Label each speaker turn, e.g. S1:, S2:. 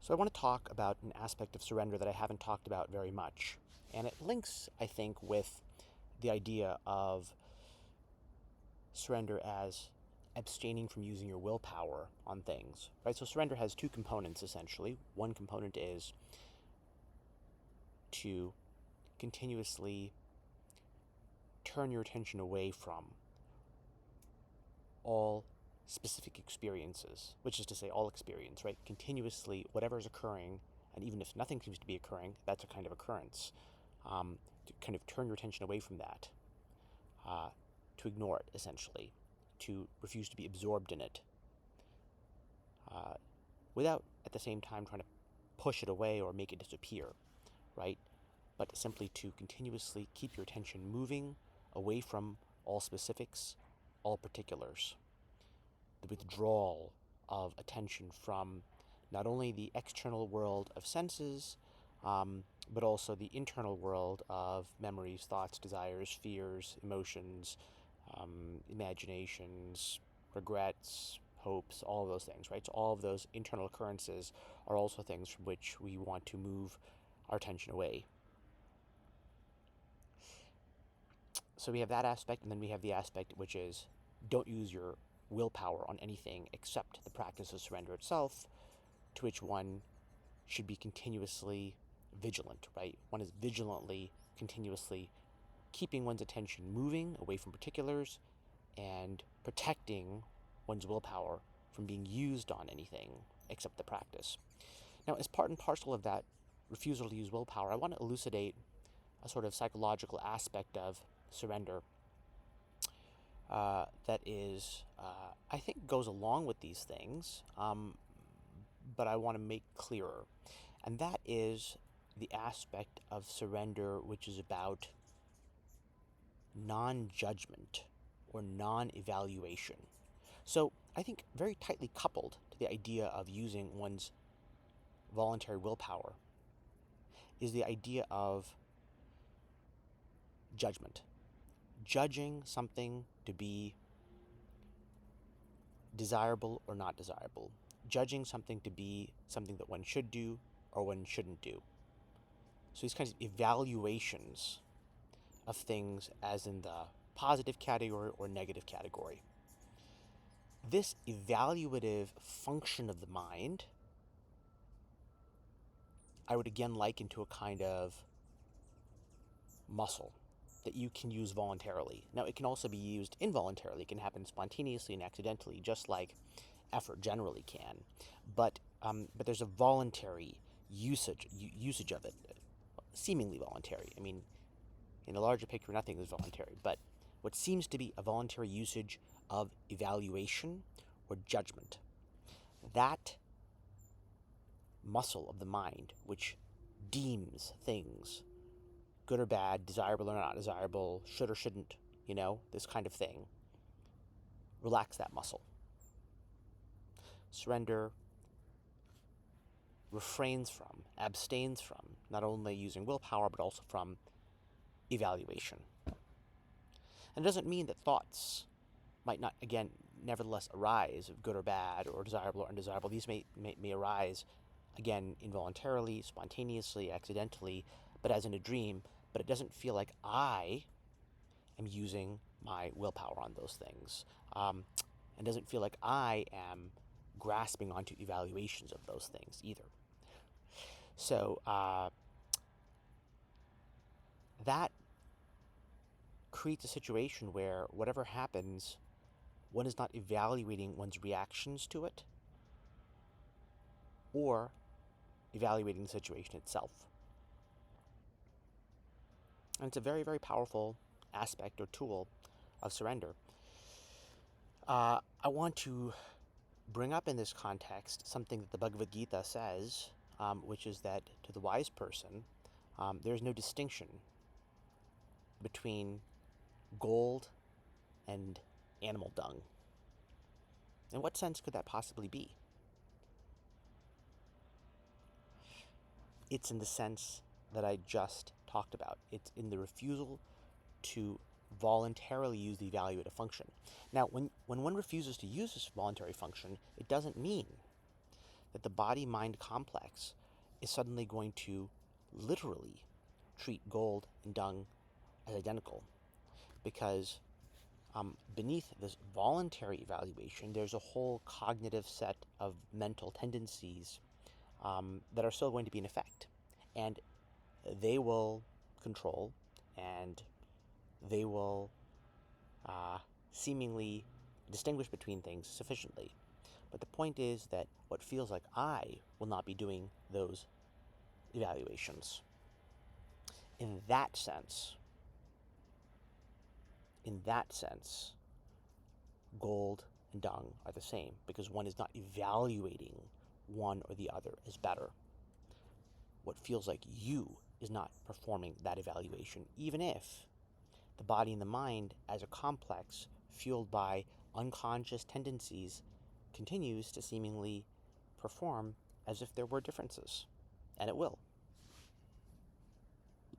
S1: So I want to talk about an aspect of surrender that I haven't talked about very much. And it links, I think, with the idea of surrender as abstaining from using your willpower on things, right? So surrender has two components, essentially. One component is to continuously turn your attention away from all specific experiences, which is to say all experience, right? Continuously, whatever is occurring, and even if nothing seems to be occurring, that's a kind of occurrence. To kind of turn your attention away from that, to ignore it, essentially, to refuse to be absorbed in it, without at the same time trying to push it away or make it disappear, right? But simply to continuously keep your attention moving away from all specifics, all particulars. The withdrawal of attention from not only the external world of senses, but also the internal world of memories, thoughts, desires, fears, emotions, imaginations, regrets, hopes, all of those things, right? So all of those internal occurrences are also things from which we want to move our attention away. So we have that aspect, and then we have the aspect which is don't use your willpower on anything except the practice of surrender itself, to which one should be continuously vigilant, right? One is vigilantly, continuously keeping one's attention moving away from particulars and protecting one's willpower from being used on anything except the practice. Now, as part and parcel of that refusal to use willpower, I want to elucidate a sort of psychological aspect of surrender that is, I think, goes along with these things, but I want to make clearer. And that is the aspect of surrender which is about non-judgment or non-evaluation. So I think very tightly coupled to the idea of using one's voluntary willpower is the idea of judgment. Judging something to be desirable or not desirable. Judging something to be something that one should do or one shouldn't do. So these kinds of evaluations of things as in the positive category or negative category. This evaluative function of the mind, I would again liken to a kind of muscle that you can use voluntarily. Now, it can also be used involuntarily. It can happen spontaneously and accidentally, just like effort generally can. But there's a voluntary usage of it, seemingly voluntary. I mean, in the larger picture, nothing is voluntary. But what seems to be a voluntary usage of evaluation or judgment, that muscle of the mind, which deems things good or bad, desirable or not desirable, should or shouldn't, this kind of thing, relax that muscle. Surrender refrains from, abstains from, not only using willpower, but also from evaluation. And it doesn't mean that thoughts might not, again, nevertheless arise of good or bad, or desirable or undesirable. These may arise, again, involuntarily, spontaneously, accidentally, but as in a dream. But it doesn't feel like I am using my willpower on those things. And doesn't feel like I am grasping onto evaluations of those things either. So that creates a situation where whatever happens, one is not evaluating one's reactions to it or evaluating the situation itself. And it's a very, very powerful aspect or tool of surrender. I want to bring up in this context something that the Bhagavad Gita says, which is that to the wise person, there's no distinction between gold and animal dung. In what sense could that possibly be? It's in the sense that I just talked about. It's in the refusal to voluntarily use the evaluative function. Now, when one refuses to use this voluntary function, it doesn't mean that the body-mind complex is suddenly going to literally treat gold and dung as identical, because beneath this voluntary evaluation, there's a whole cognitive set of mental tendencies that are still going to be in effect. And they will control and they will seemingly distinguish between things sufficiently. But the point is that what feels like I will not be doing those evaluations. In that sense, gold and dung are the same, because one is not evaluating one or the other as better. What feels like you is not performing that evaluation, even if the body and the mind, as a complex fueled by unconscious tendencies, continues to seemingly perform as if there were differences. And it will.